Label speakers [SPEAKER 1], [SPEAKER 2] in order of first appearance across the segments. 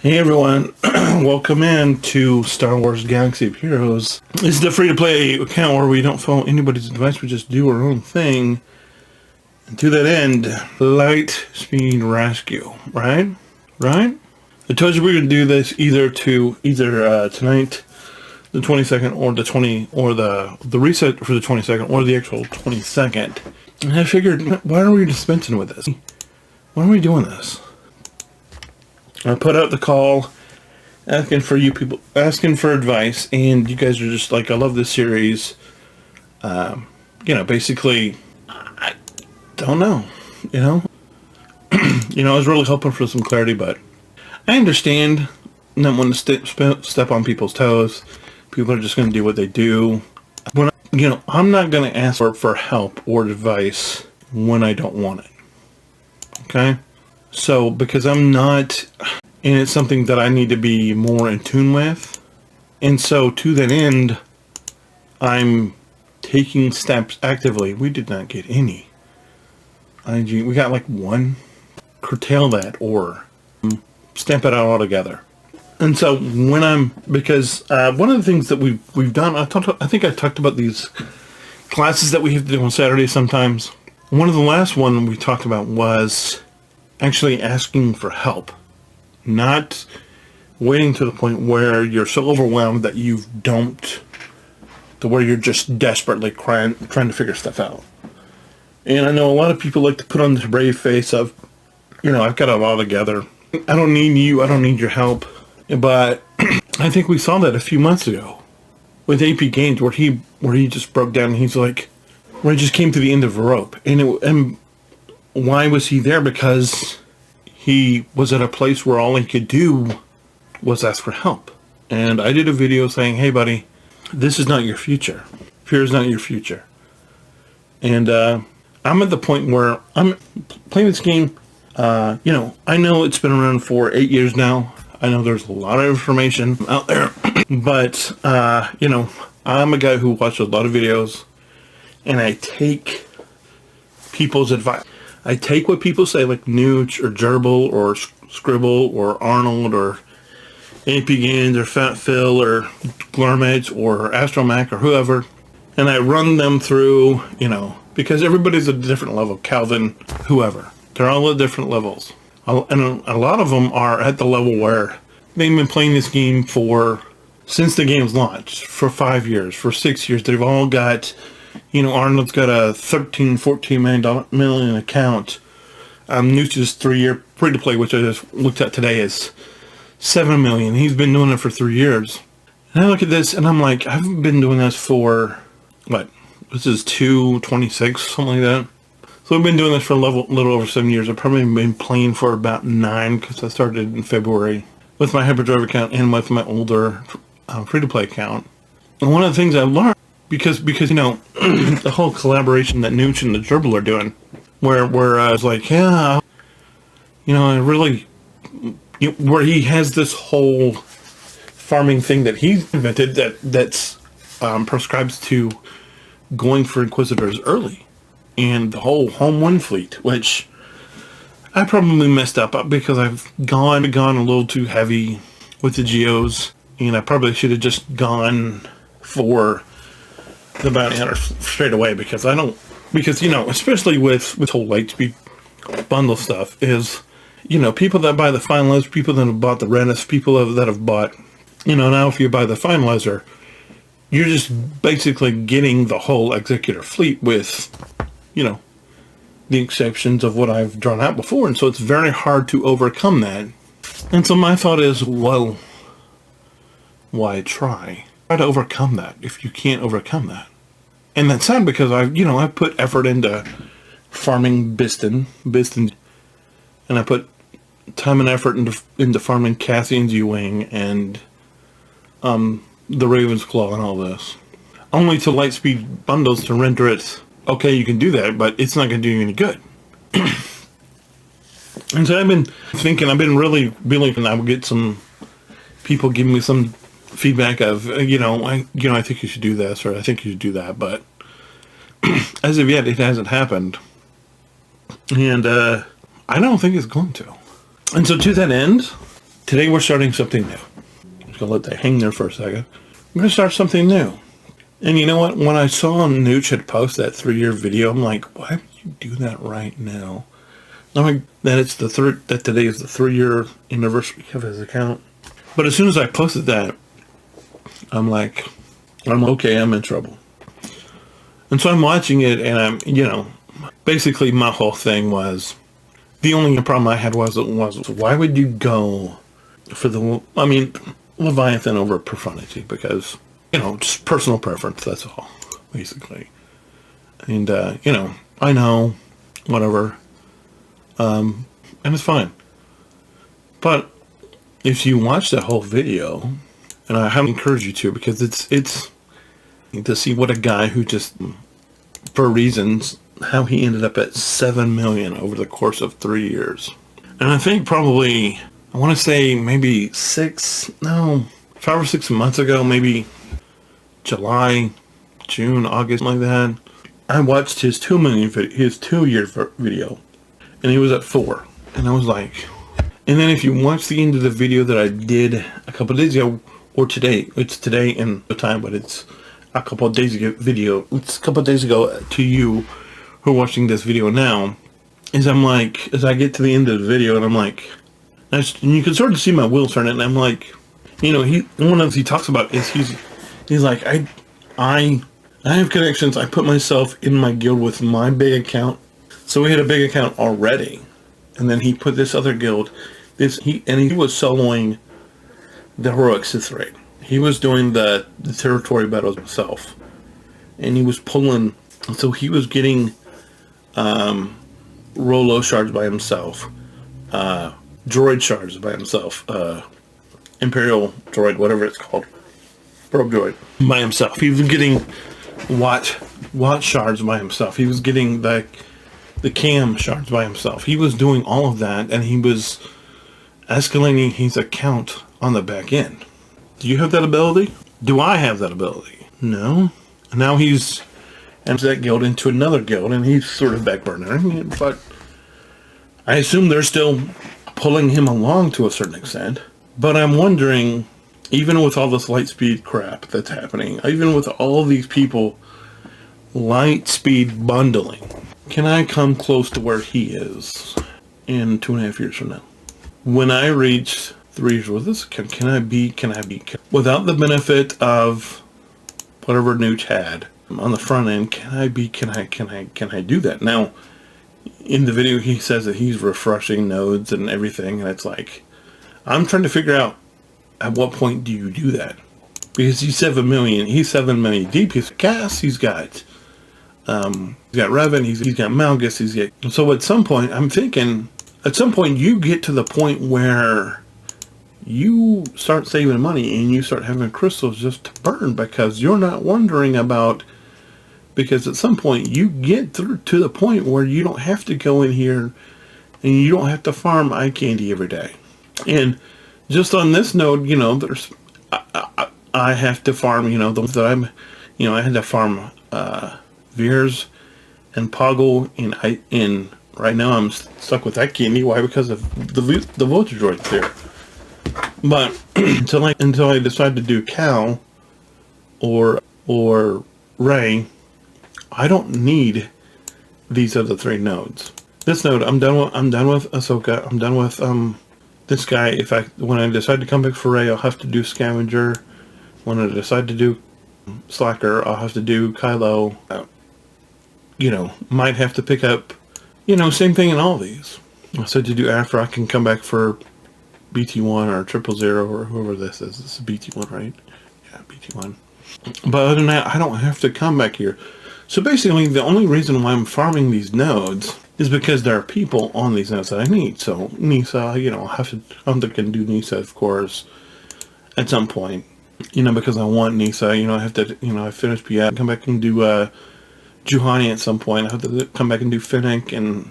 [SPEAKER 1] Hey everyone, welcome in to Star Wars Galaxy of Heroes. This is the free-to-play account where we don't follow anybody's advice, we just do our own thing. And to that end, light speed rescue, right? Right? I told you we were going to do this either tonight, the 22nd, or the reset for the 22nd, or the actual 22nd. And I figured, why are we dispensing with this? Why are we doing this? I put out the call asking for you people, asking for advice, and you guys are just like, I love this series. Basically, I don't know, I was really hoping for some clarity, but I understand not wanting to step on people's toes. People are just going to do what they do. I'm not going to ask for help or advice when I don't want it. Okay? So, because I'm not, and it's something that I need to be more in tune with. And so, to that end, I'm taking steps actively. We did not get any IG. We got like one. Curtail that or stamp it out altogether. And so, because one of the things that we've done, I think I talked about these classes that we have to do on Saturdays sometimes. One of the last one we talked about was actually asking for help, not waiting to the point where you're so overwhelmed that where you're just desperately trying to figure stuff out. And I know a lot of people like to put on this brave face of, I've got it all together. I don't need you. I don't need your help. But I think we saw that a few months ago with AP Games where he just broke down and he's like, where he just came to the end of a rope. And why was he there? Because he was at a place where all he could do was ask for help. And I did a video saying, hey buddy, this is not your future. Fear is not your future. And I'm at the point where I'm playing this game. I know it's been around for 8 years now. I know there's a lot of information out there. But, I'm a guy who watches a lot of videos. And I take people's advice. I take what people say, like Nooch or Gerbil or Scribble or Arnold or AP Games or Fat Phil or Glurmage or Astromac or whoever, and I run them through, because everybody's at a different level. Calvin, whoever. They're all at different levels. And a lot of them are at the level where they've been playing this game since the game's launched, for 5 years, for 6 years. They've all got... Arnold's got a $14 million account. Nooch's 3-year free-to-play, which I just looked at today, is $7 million. He's been doing it for 3 years. And I look at this, and I'm like, I've been doing this for, this is 226, something like that. So I've been doing this for a little over 7 years. I've probably been playing for about 9, because I started in February with my Hyperdrive account and with my older free-to-play account. And one of the things I learned, because the whole collaboration that Nooch and the Gerbil are doing, where I was like, I really, where he has this whole farming thing that he invented that's prescribes to going for Inquisitors early, and the whole Home 1 fleet, which I probably messed up because I've gone a little too heavy with the Geos, and I probably should have just gone for the bounty hunter straight away, because especially with whole Lightspeed bundle stuff is, people that buy the finalizer, people that have bought the Rennis, people that have bought, now if you buy the finalizer, you're just basically getting the whole executor fleet with, the exceptions of what I've drawn out before, and so it's very hard to overcome that. And so my thought is, well, why try? Try to overcome that if you can't overcome that. And that's sad, because I put effort into farming Biston, and I put time and effort into farming Cassian's U-Wing and the Raven's Claw and all this, only to Lightspeed bundles to render it. Okay, you can do that, but it's not going to do you any good. And so I've been thinking, I've been really hoping I will get some people giving me some feedback of, I think you should do this, or I think you should do that, but as of yet, it hasn't happened. And I don't think it's going to. And so to that end, today we're starting something new. I'm just gonna let that hang there for a second. We're gonna start something new. And you know what? When I saw Nooch had posted that 3-year video, I'm like, why would you do that right now? Knowing that it's that today is the 3-year anniversary of his account. But as soon as I posted that, I'm like, I'm okay, I'm in trouble. And so I'm watching it, and I'm, basically my whole thing was, the only problem I had was why would you go for Leviathan over Profanity? Because, just personal preference, that's all, basically. And, I know, whatever, and it's fine. But if you watch that whole video, and I highly encourage you to, because it's to see what a guy who just, for reasons, how he ended up at 7 million over the course of 3 years. And I think probably, I want to say maybe 5 or 6 months ago, maybe July, June, August, like that, I watched his 2-year video, and he was at 4. And I was like, and then if you watch the end of the video that I did a couple of days ago, or today, it's today in the time, but it's a couple of days ago video, it's a couple of days ago to you who are watching this video now, is I'm like, as I get to the end of the video, and I'm like, and you can sort of see my wheels turning, and I'm like, one of the he talks about is he's like, I have connections, I put myself in my guild with my big account, so we had a big account already, and then he put this other guild, he was soloing the heroic Sith raid. He was doing the territory battles himself, and he was pulling, so he was getting Rolo shards by himself, droid shards by himself, Imperial droid, whatever it's called, probe droid, by himself. He was getting Watt shards by himself. He was getting the cam shards by himself. He was doing all of that, and he was escalating his account on the back end. Do you have that ability? Do I have that ability? No. Now he's entered that guild into another guild, and he's sort of backburnering, but I assume they're still pulling him along to a certain extent. But I'm wondering, even with all this light speed crap that's happening, even with all these people light speed bundling, can I come close to where he is in 2.5 years from now? When I reach 3 years with this, can I be, without the benefit of whatever Nooch had on the front end, can I do that? Now, in the video, he says that he's refreshing nodes and everything, and it's like, I'm trying to figure out at what point do you do that? Because he's 7 million deep. He's got Cass, he's got Revan, he's got Malgus, so at some point, I'm thinking, at some point you get to the point where you start saving money and you start having crystals just to burn, because you're not wondering about, because at some point you get through to the point where you don't have to go in here and you don't have to farm eye candy every day. And just on this node, there's I have to farm, the ones that I had to farm Veers and Poggle, and right now I'm stuck with that candy. Why? Because of the Vulture droids there. But until I decide to do Cal or Ray, I don't need these other 3 nodes. This node, I'm done with Ahsoka. I'm done with this guy. When I decide to come back for Ray, I'll have to do Scavenger. When I decide to do Slacker, I'll have to do Kylo. Might have to pick up, same thing in all these. I said to do after I can come back for BT1 or 000 or whoever this is. This is BT1, right? Yeah, BT1. But other than that, I don't have to come back here. So basically, the only reason why I'm farming these nodes is because there are people on these nodes that I need. So Nisa, I'm can do Nisa, of course, at some point. Because I want Nisa. I have to, I finished Piat, come back and do Juhani at some point. I have to come back and do Finnick and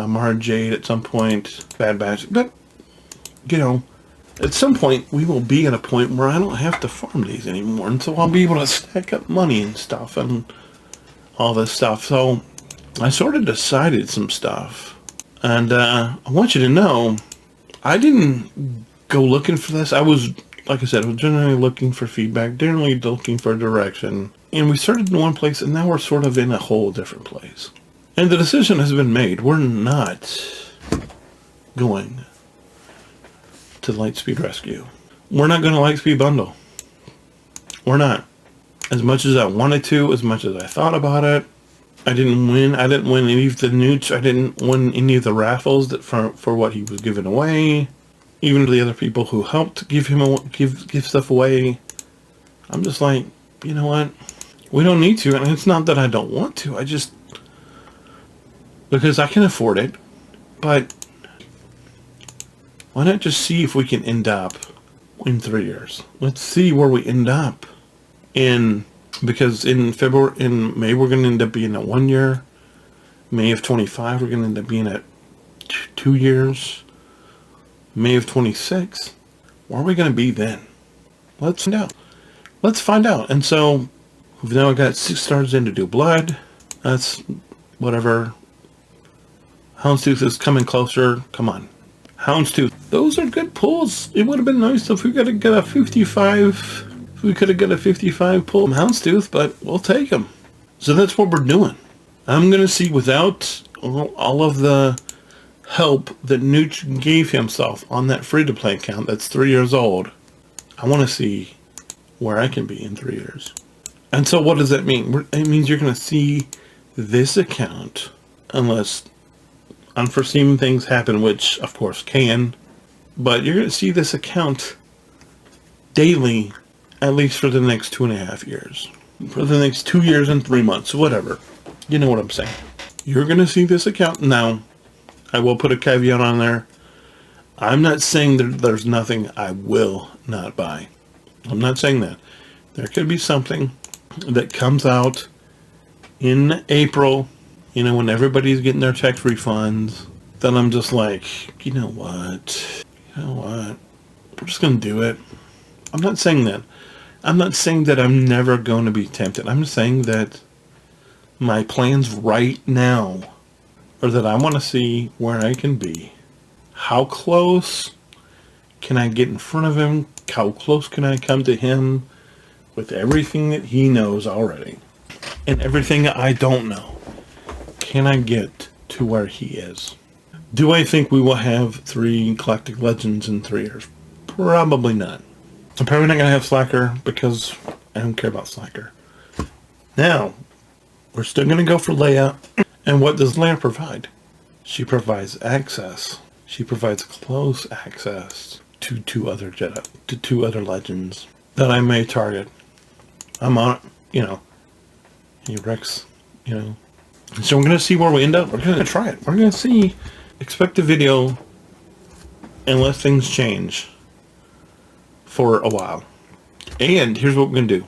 [SPEAKER 1] Mara Jade at some point. Bad Batch. But, at some point, we will be at a point where I don't have to farm these anymore. And so I'll be able to stack up money and stuff and all this stuff. So I sort of decided some stuff. And I want you to know, I didn't go looking for this. I was, like I said, I was generally looking for feedback, generally looking for direction. And we started in one place, and now we're sort of in a whole different place. And the decision has been made. We're not going to Lightspeed Rescue. We're not going to Lightspeed Bundle. We're not. As much as I wanted to, as much as I thought about it, I didn't win. I didn't win any of the newts. I didn't win any of the raffles that for what he was giving away. Even the other people who helped give stuff away. I'm just like, you know what? We don't need to. And it's not that I don't want to. I just... because I can afford it. But why not just see if we can end up in 3 years? Let's see where we end up. Because in May we're going to end up being at 1 year. May of 25 we're going to end up being at 2 years. May of 26. Where are we going to be then? Let's find out. Let's find out. And so we've now got 6 stars in to do blood. That's whatever. Houndstooth is coming closer. Come on. Houndstooth. Those are good pulls. It would have been nice if we could have got a 55. We could have got a 55 pull from Houndstooth, but we'll take them. So that's what we're doing. I'm going to see, without all of the help that Nooch gave himself on that free-to-play account that's 3 years old, I want to see where I can be in 3 years. And so what does that mean? It means you're going to see this account, unless unforeseen things happen, which of course can, but you're going to see this account daily, at least for the next 2.5 years. For the next 2 years and 3 months, whatever. You know what I'm saying. You're going to see this account. Now, I will put a caveat on there. I'm not saying that there's nothing I will not buy. I'm not saying that. There could be something that comes out in April, you know, when everybody's getting their tax refunds, then I'm just like, you know what? I'm just going to do it. I'm not saying that. I'm not saying that I'm never going to be tempted. I'm just saying that my plans right now are that I want to see where I can be. How close can I get in front of him? How close can I come to him with everything that he knows already? And everything I don't know. Can I get to where he is? Do I think we will have 3 Galactic Legends in 3 years? Probably not. I'm probably not going to have Slacker because I don't care about Slacker. Now, we're still going to go for Leia. And what does Leia provide? She provides access. She provides close access to 2 other Jedi, to 2 other legends that I may target. I'm on, you know, hey Rex, you know. So we're going to see where we end up. We're going to try it. We're going to see. Expect a video unless things change for a while. And here's what we're going to do.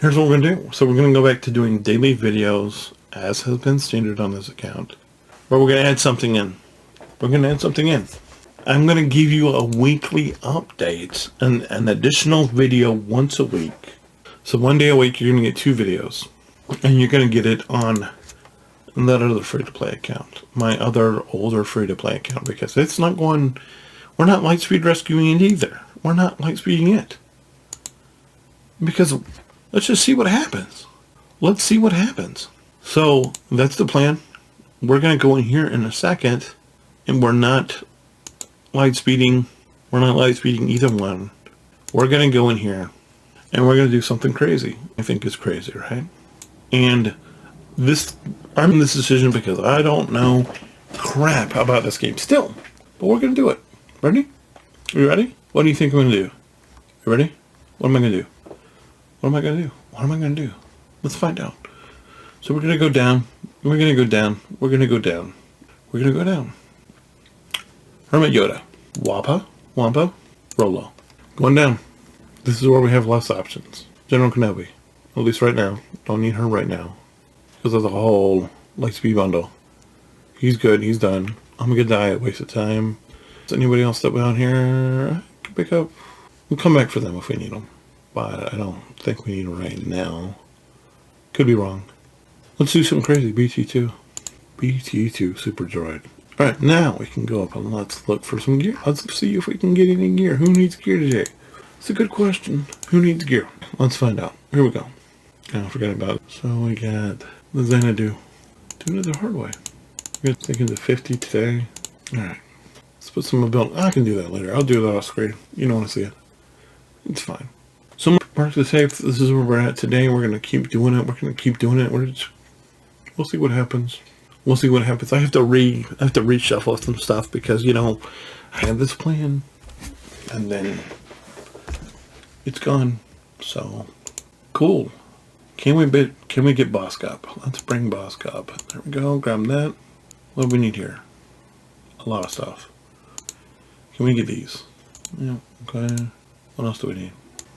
[SPEAKER 1] Here's what we're going to do. So we're going to go back to doing daily videos, as has been standard on this account. But we're going to add something in. We're going to add something in. I'm going to give you a weekly update, an additional video once a week. So one day a week you're going to get 2 videos. And you're going to get it on that other free-to-play account. My other older free-to-play account. Because it's not going... We're not Lightspeed rescuing it either. We're not Lightspeeding it. Because let's just see what happens. Let's see what happens. So that's the plan. We're going to go in here in a second. And we're not Lightspeeding. We're not Lightspeeding either one. We're going to go in here. And we're going to do something crazy. I think it's crazy, right? And I'm in this decision because I don't know crap about this game still. But we're going to do it. Ready? Are you ready? What do you think I'm going to do? You ready? What am I going to do? What am I going to do? What am I going to do? Let's find out. So we're going to go down. We're going to go down. We're going to go down. We're going to go down. Hermit Yoda. Wampa. Wampa. Rolo. Going down. This is where we have less options. General Kenobi. At least right now. Don't need her right now. Because there's a whole Lightspeed bundle. He's good. He's done. I'm going to die. Waste of time. Is anybody else that went on here I can pick up? We'll come back for them if we need them. But I don't think we need them right now. Could be wrong. Let's do something crazy. BT2. BT2 Super Droid. Alright, now we can go up and let's look for some gear. Let's see if we can get any gear. Who needs gear today? It's a good question. Who needs gear? Let's find out. Here we go. I forgot about it. So we got the Xanadu. Doing it the hard way. We're thinking the 50 today. Alright. Let's put some ability. I can do that later. I'll do that off screen. You don't want to see it. It's fine. So mark the safe. This is where we're at today. We're going to keep doing it. We're going to keep doing it. We'll see what happens. We'll see what happens. I have to reshuffle some stuff because, you know, I had this plan and then it's gone. So cool. Can we get Boss up? Let's bring Boss up. There we go. Grab that. What do we need here? A lot of stuff. Can we get these? Yeah. Okay. What else do we need?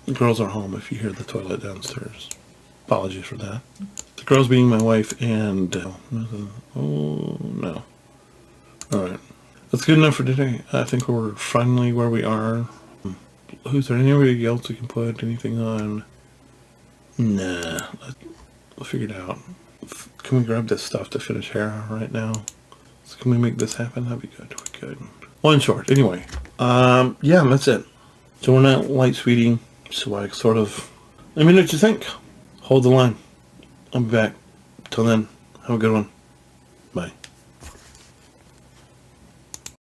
[SPEAKER 1] The girls are home if you hear the toilet downstairs. Apologies for that. The girls being my wife and... oh, no. Alright. That's good enough for today. I think we're finally where we are. Who's there anybody else we can put anything on? Nah. We'll figure it out. Can we grab this stuff to finish hair right now? So can we make this happen? That'd be good. We could. Well, in short, anyway. Yeah, that's it. So we're not light speeding. So I sort of... Let me know what you think. Hold the line. I'll be back. Till then, have a good one.